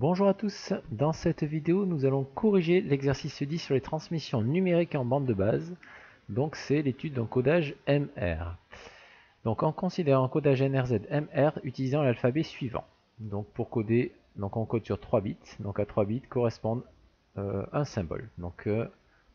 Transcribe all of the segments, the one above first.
Bonjour à tous, dans cette vidéo nous allons corriger l'exercice 10 sur les transmissions numériques en bande de base. Donc c'est l'étude d'un codage MR. Donc on considère un codage NRZ MR utilisant l'alphabet suivant. Donc pour coder, on code sur 3 bits, donc à 3 bits correspondent un symbole. Donc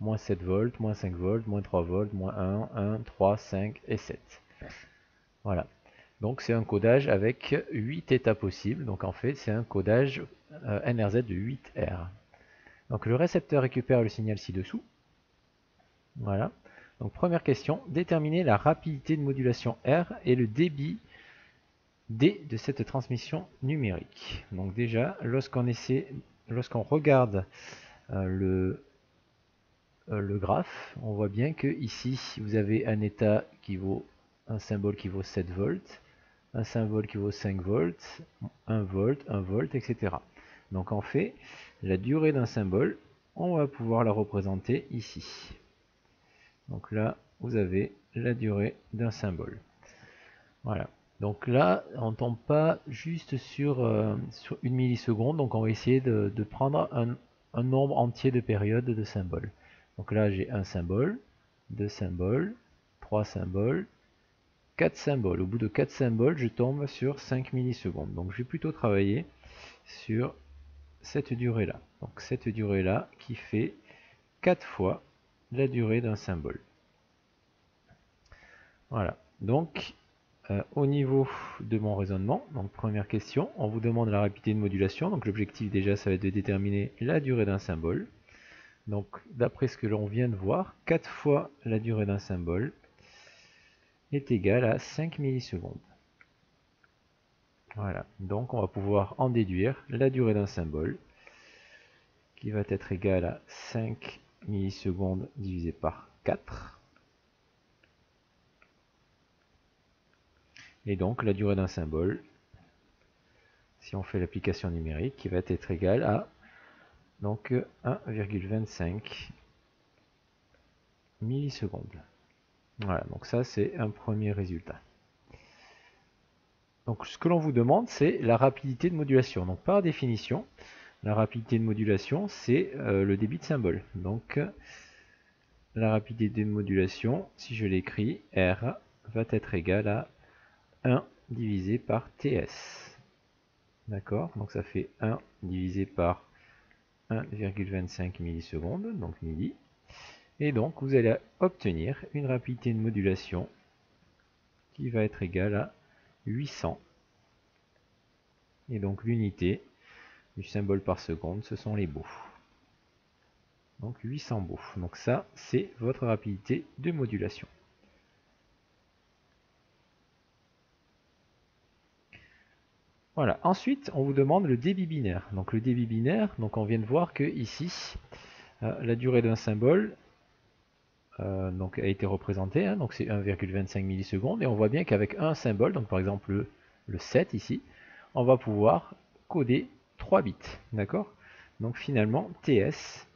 moins 7 volts, moins 5 volts, moins 3 volts, moins 1, 3, 5 et 7. Voilà. Donc c'est un codage avec 8 états possibles. Donc en fait c'est un codage NRZ de 8R. Donc le récepteur récupère le signal ci-dessous. Voilà. Donc première question, déterminer la rapidité de modulation R et le débit D de cette transmission numérique. Donc déjà, lorsqu'on regarde le graphe, on voit bien que ici vous avez un état qui vaut un symbole qui vaut 7 volts, un symbole qui vaut 5 volts, 1 volt, 1 volt, etc. Donc en fait, la durée d'un symbole, on va pouvoir la représenter ici. Donc là, vous avez la durée d'un symbole. Voilà. Donc là, on ne tombe pas juste sur 1 milliseconde, donc on va essayer de prendre un nombre entier de périodes de symboles. Donc là, j'ai un symbole, 2 symboles, 3 symboles, 4 symboles. Au bout de 4 symboles, je tombe sur 5 millisecondes. Donc je vais plutôt travailler sur cette durée-là. Donc cette durée-là qui fait 4 fois la durée d'un symbole. Voilà. Donc au niveau de mon raisonnement, donc première question, on vous demande la rapidité de modulation. Donc l'objectif déjà, ça va être de déterminer la durée d'un symbole. Donc d'après ce que l'on vient de voir, 4 fois la durée d'un symbole est égale à 5 millisecondes. Voilà, donc on va pouvoir en déduire la durée d'un symbole qui va être égale à 5 millisecondes divisé par 4. Et donc la durée d'un symbole, si on fait l'application numérique, qui va être égale à donc 1,25 millisecondes. Voilà, donc ça c'est un premier résultat. Donc ce que l'on vous demande, c'est la rapidité de modulation. Donc par définition, la rapidité de modulation, c'est le débit de symbole. Donc la rapidité de modulation, si je l'écris, R va être égal à 1 divisé par TS. D'accord? Donc ça fait 1 divisé par 1,25 millisecondes, donc milli. Et donc vous allez obtenir une rapidité de modulation qui va être égale à 800. Et donc l'unité du symbole par seconde, ce sont les baux. Donc 800 baux. Donc ça, c'est votre rapidité de modulation. Voilà. Ensuite, on vous demande le débit binaire. Donc le débit binaire, donc on vient de voir que ici, la durée d'un symbole donc a été représentée. Donc c'est 1,25 millisecondes. Et on voit bien qu'avec un symbole, donc par exemple le 7 ici, on va pouvoir coder 3 bits. D'accord? Donc finalement, TS,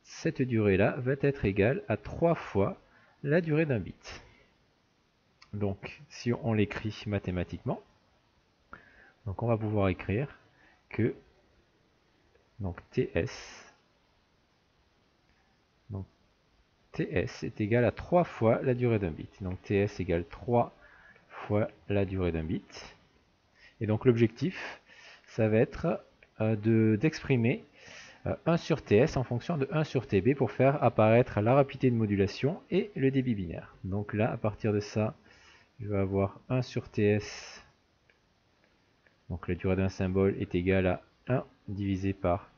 cette durée-là va être égale à 3 fois la durée d'un bit. Donc si on l'écrit mathématiquement, donc on va pouvoir écrire que donc TS est égal à 3 fois la durée d'un bit. Donc TS égale 3 fois la durée d'un bit. Et donc l'objectif, ça va être d'exprimer 1 sur TS en fonction de 1 sur TB pour faire apparaître la rapidité de modulation et le débit binaire. Donc là, à partir de ça, je vais avoir 1 sur TS. Donc la durée d'un symbole est égale à 1 divisé par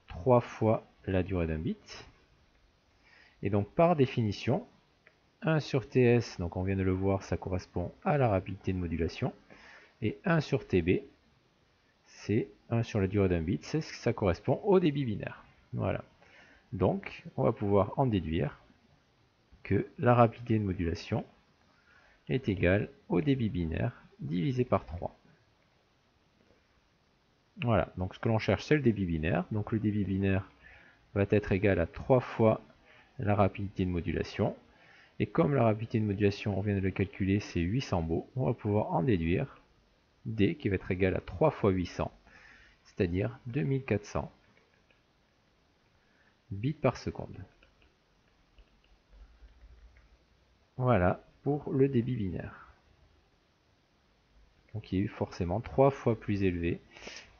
3 fois la durée d'un bit. Et donc par définition, 1 sur TS, donc on vient de le voir, ça correspond à la rapidité de modulation. Et 1 sur TB, c'est 1 sur la durée d'un bit, ça correspond au débit binaire. Voilà. Donc on va pouvoir en déduire que la rapidité de modulation est égale au débit binaire divisé par 3. Voilà, donc ce que l'on cherche, c'est le débit binaire. Donc le débit binaire va être égal à 3 fois la rapidité de modulation. Et comme la rapidité de modulation, on vient de le calculer, c'est 800 baux, on va pouvoir en déduire D qui va être égal à 3 fois 800, c'est-à-dire 2400 bits par seconde. Voilà pour le débit binaire. Donc il est forcément 3 fois plus élevé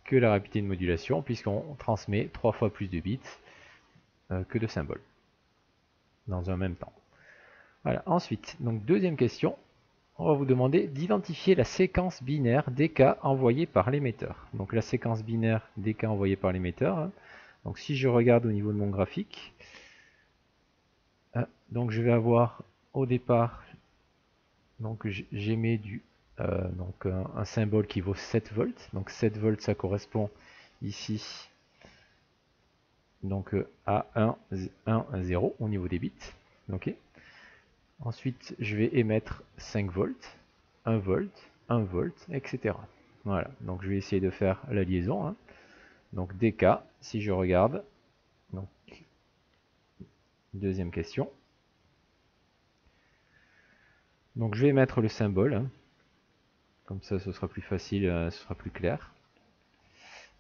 que la rapidité de modulation, puisqu'on transmet 3 fois plus de bits que de symboles dans un même temps. Voilà. Ensuite, donc deuxième question, on va vous demander d'identifier la séquence binaire DK envoyée par l'émetteur. Donc la séquence binaire DK envoyée par l'émetteur. Hein. Donc si je regarde au niveau de mon graphique, donc je vais avoir au départ, donc j'émets donc un symbole qui vaut 7 volts. Donc 7 volts, ça correspond ici donc à 1, 0 au niveau des bits. Ok. Ensuite, je vais émettre 5 volts, 1 volt, 1 volt, etc. Voilà, donc je vais essayer de faire la liaison. Hein. Donc DK, si je regarde, donc deuxième question. Donc je vais mettre le symbole, hein. Comme ça ce sera plus facile, ce sera plus clair.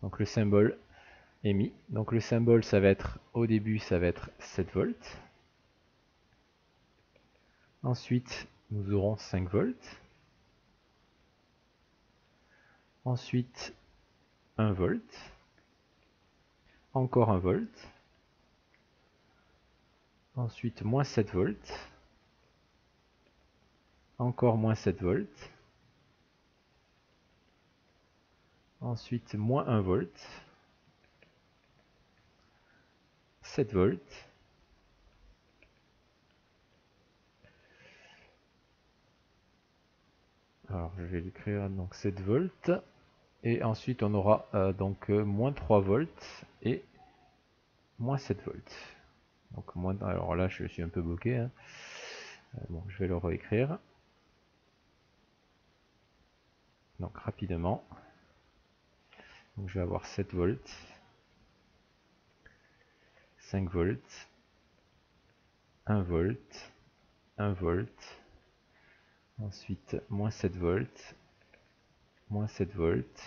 Donc le symbole est mis. Donc le symbole, ça va être, au début, ça va être 7 volts. Ensuite, nous aurons 5 volts. Ensuite, 1 volt. Encore 1 volt. Ensuite, moins 7 volts. Encore moins 7 volts. Ensuite, moins 1 volt. 7 volts. Alors, je vais l'écrire, donc 7 volts. Et ensuite, on aura donc moins 3 volts et moins 7 volts. Donc, alors là, je suis un peu bloqué. Hein. Bon, je vais le réécrire. Donc, rapidement. Donc, je vais avoir 7 volts, 5 volts, 1 volt, 1 volt. Ensuite, moins 7 volts, moins 7 volts,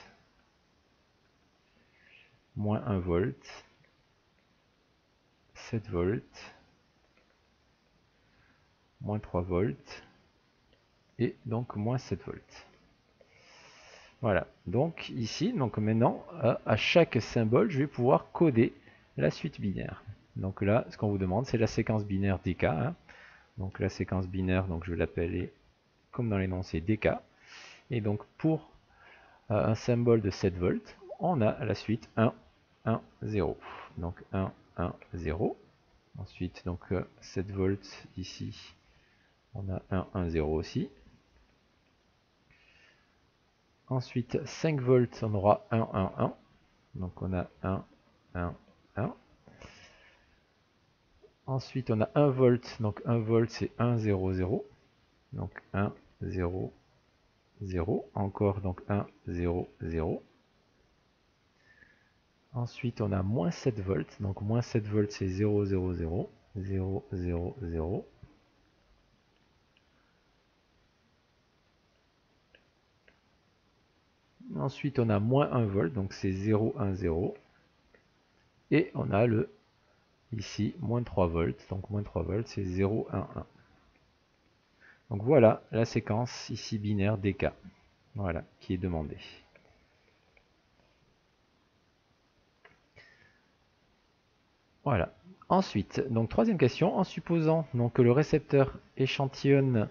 moins 1 volt, 7 volts, moins 3 volts, et donc moins 7 volts. Voilà, donc ici, donc maintenant, à chaque symbole, je vais pouvoir coder la suite binaire. Donc là, ce qu'on vous demande, c'est la séquence binaire DK. Hein. Donc la séquence binaire, donc je vais l'appeler, comme dans l'énoncé, DK. Et donc pour un symbole de 7 volts, on a la suite 1, 1, 0. Donc 1, 1, 0. Ensuite, donc 7 volts ici, on a 1, 1, 0 aussi. Ensuite, 5 volts, on aura 1, 1, 1. Donc on a 1, 1, 1. Ensuite, on a 1 volt. Donc 1 volt, c'est 1, 0, 0. Donc 1, 0, 0. Encore donc 1, 0, 0. Ensuite, on a moins 7 volts. Donc moins 7 volts, c'est 0, 0, 0. 0, 0, 0. Ensuite, on a moins 1 volt. Donc c'est 0, 1, 0. Et on a le ici moins 3 volts. Donc moins 3 volts, c'est 0, 1, 1. Donc voilà la séquence ici binaire DK. Voilà, qui est demandée. Voilà. Ensuite, donc troisième question, en supposant donc, que le récepteur échantillonne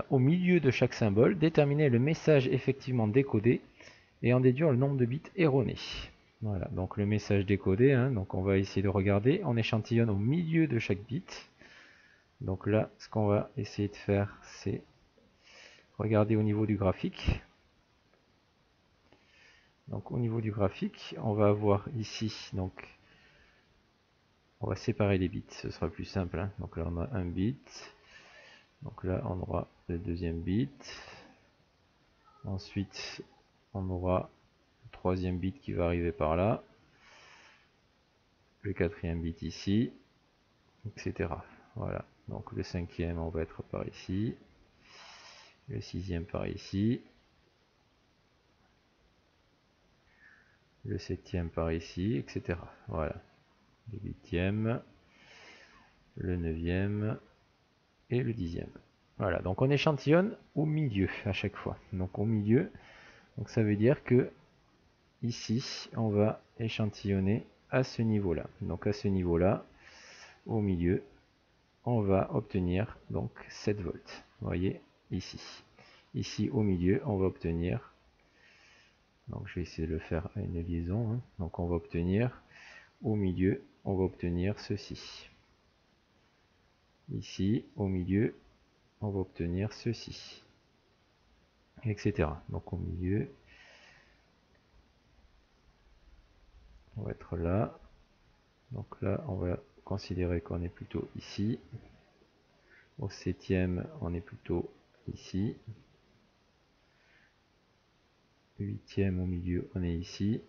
au milieu de chaque symbole, déterminer le message effectivement décodé et en déduire le nombre de bits erronés. Voilà, donc le message décodé, hein, donc on va essayer de regarder, on échantillonne au milieu de chaque bit. Donc là, ce qu'on va essayer de faire, c'est regarder au niveau du graphique. Donc au niveau du graphique, on va avoir ici, donc on va séparer les bits, ce sera plus simple. Hein. Donc là on a un bit, donc là on aura le deuxième bit, ensuite on aura le troisième bit qui va arriver par là, le quatrième bit ici, etc. Voilà, donc le cinquième on va être par ici, le sixième par ici, le 7e par ici, etc. Voilà, le 8e, le 9e et le 10e. Voilà, donc on échantillonne au milieu à chaque fois. Donc au milieu, donc ça veut dire que ici, on va échantillonner à ce niveau-là. Donc à ce niveau-là, au milieu, on va obtenir donc 7 volts. Vous voyez, ici. Ici, au milieu, on va obtenir, donc je vais essayer de le faire à une liaison, hein. Donc on va obtenir, au milieu, on va obtenir ceci. Ici, au milieu, on va obtenir ceci, etc. Donc au milieu, on va être là. Donc là, on va considérer qu'on est plutôt ici. Au 7e, on est plutôt ici. 8e au milieu, on est ici,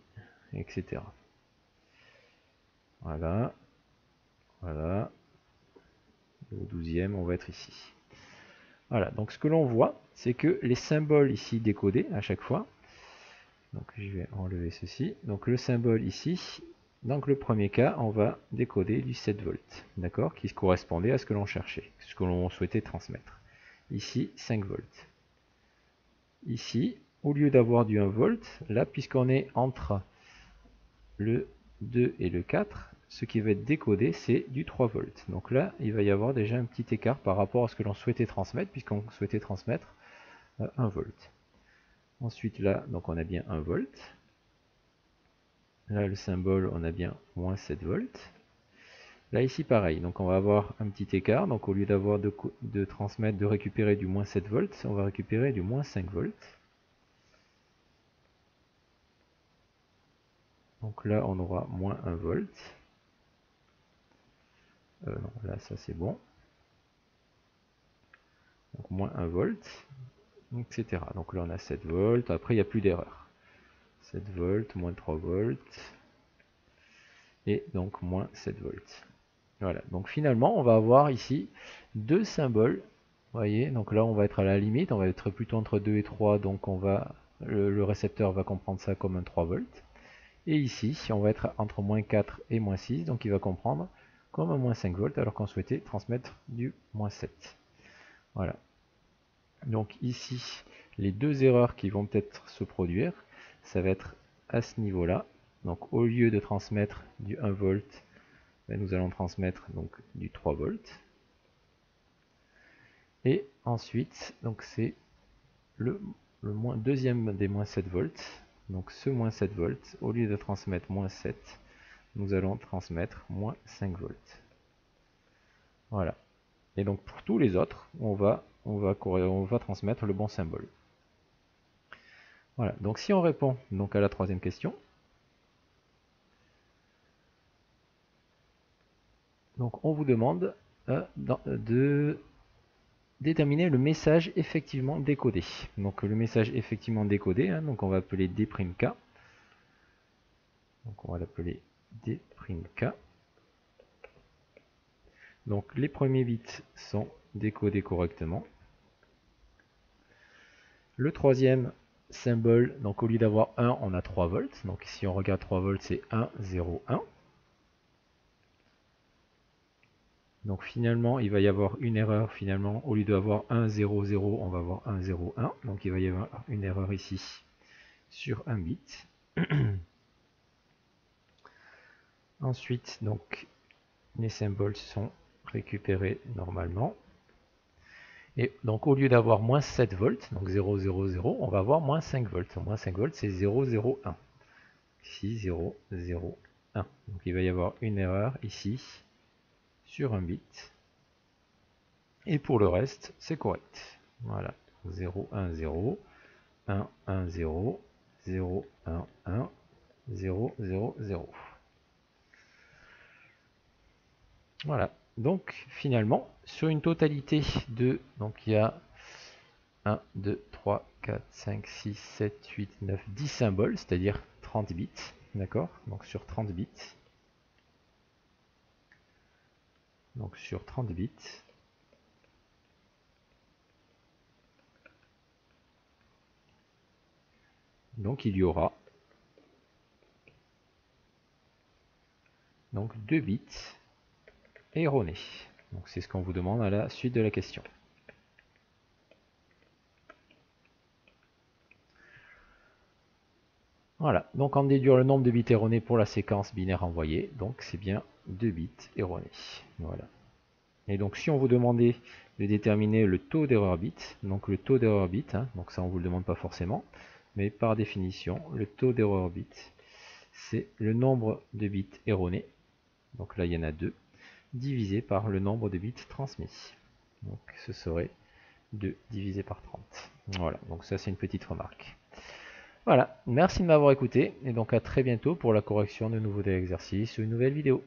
etc. Voilà. Voilà. Et au 12e, on va être ici. Voilà, donc ce que l'on voit, c'est que les symboles ici décodés à chaque fois. Donc je vais enlever ceci. Donc le symbole ici, donc le premier cas, on va décoder du 7 volts, d'accord, qui correspondait à ce que l'on cherchait, ce que l'on souhaitait transmettre. Ici, 5 volts. Ici, au lieu d'avoir du 1 volt, là, puisqu'on est entre le 2 et le 4, ce qui va être décodé, c'est du 3 volts. Donc là, il va y avoir déjà un petit écart par rapport à ce que l'on souhaitait transmettre, puisqu'on souhaitait transmettre 1 volt. Ensuite, là, donc on a bien 1 volt. Là, le symbole, on a bien moins 7 volts. Là, ici, pareil. Donc, on va avoir un petit écart. Donc, au lieu d'avoir de transmettre, de récupérer du moins 7 volts, on va récupérer du moins 5 volts. Donc là, on aura moins 1 volt. Non, là, ça c'est bon. Donc moins 1 volt, etc. Donc là, on a 7 volts. Après, il n'y a plus d'erreur. 7 volts, moins 3 volts. Et donc moins 7 volts. Voilà. Donc finalement, on va avoir ici deux symboles. Vous voyez, donc là, on va être à la limite. On va être plutôt entre 2 et 3. Donc on va, le récepteur va comprendre ça comme un 3 volts. Et ici, on va être entre moins 4 et moins 6, donc il va comprendre comme un moins 5 volts, alors qu'on souhaitait transmettre du moins 7. Voilà. Donc ici, les deux erreurs qui vont peut-être se produire, ça va être à ce niveau-là. Donc au lieu de transmettre du 1 volt, nous allons transmettre donc du 3 volts. Et ensuite, donc c'est le deuxième des moins 7 volts. Donc ce moins 7 volts, au lieu de transmettre moins 7, nous allons transmettre moins 5 volts. Voilà. Et donc pour tous les autres, on va transmettre le bon symbole. Voilà. Donc si on répond donc à la troisième question, donc on vous demande de déterminer le message effectivement décodé. Donc le message effectivement décodé, hein, donc on va appeler d'K. Donc on va l'appeler d'K. Donc les premiers bits sont décodés correctement. Le troisième symbole, donc au lieu d'avoir 1, on a 3 volts. Donc si on regarde 3 volts, c'est 1, 0, 1. Donc finalement, il va y avoir une erreur. Finalement, au lieu d'avoir 1, 0, 0, on va avoir 1, 0, 1. Donc il va y avoir une erreur ici sur un bit. Ensuite, donc les symboles sont récupérés normalement. Et donc au lieu d'avoir moins 7 volts, donc 0, 0, 0, on va avoir moins 5 volts. Moins 5 volts, c'est 0, 0, 1. Ici, 0, 0, 1. Donc il va y avoir une erreur ici sur un bit. Et pour le reste, c'est correct. Voilà. 0, 1, 0, 1, 1, 0, 0, 1, 1, 0, 0, 0. Voilà. Donc finalement, sur une totalité de, donc il y a 1, 2, 3, 4, 5, 6, 7, 8, 9, 10 symboles, c'est-à-dire 30 bits. D'accord? Donc sur 30 bits. Donc sur 30 bits. Donc il y aura donc 2 bits erronés. Donc c'est ce qu'on vous demande à la suite de la question. Voilà, donc on déduire le nombre de bits erronés pour la séquence binaire envoyée, donc c'est bien 2 bits erronés. Voilà. Et donc si on vous demandait de déterminer le taux d'erreur bit, donc le taux d'erreur bit, donc ça on vous le demande pas forcément, mais par définition, le taux d'erreur bit, c'est le nombre de bits erronés, donc là il y en a 2, divisé par le nombre de bits transmis. Donc ce serait 2 divisé par 30. Voilà, donc ça c'est une petite remarque. Voilà, merci de m'avoir écouté, et donc à très bientôt pour la correction de nouveaux exercices ou une nouvelle vidéo.